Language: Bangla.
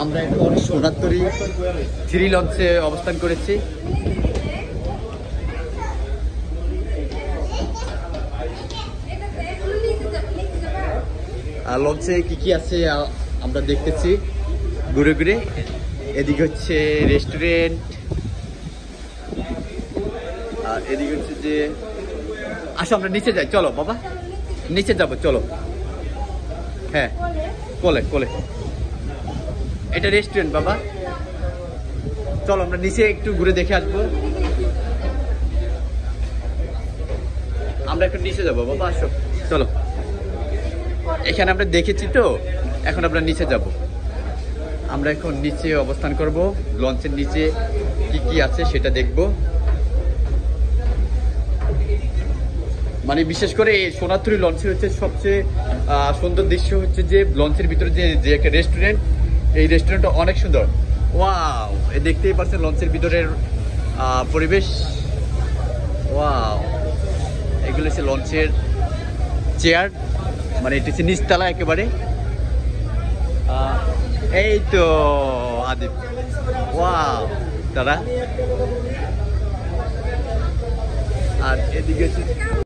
আমরা এখন সোনারতরী 3 লঞ্চে অবস্থান করেছি। আর লঞ্চে কি কি আছে আমরা দেখতেছি ঘুরে ঘুরে। এদিকে হচ্ছে রেস্টুরেন্ট, আর এদিকে হচ্ছে যে আসো আমরা নিচে যাই, চলো বাবা নিচে যাবো চলো। হ্যাঁ কোলে কোলে, এটা রেস্টুরেন্ট বাবা, চলো আমরা নিচে একটু ঘুরে দেখে আসবো। আমরা একটু নিচে যাবো বাবা, আসো চলো। এখানে আমরা দেখেছি তো, এখন আমরা নিচে যাব। আমরা এখন নিচে অবস্থান করব, লঞ্চের নিচে কি কি আছে সেটা দেখব। মানে বিশেষ করে এই সোনারতরী লঞ্চের হচ্ছে সবচেয়ে সুন্দর দৃশ্য হচ্ছে যে লঞ্চের ভিতরে যে একটা রেস্টুরেন্ট, এই রেস্টুরেন্টটা অনেক সুন্দর। ওয়াও, দেখতেই পাচ্ছেন লঞ্চের ভিতরের পরিবেশ। ওয়াও, এগুলো হচ্ছে লঞ্চের চেয়ার, মানে এটি হচ্ছে নিচতলা একেবারে। এই তো আদিপ, ওয়াও তারা। আর এদিকে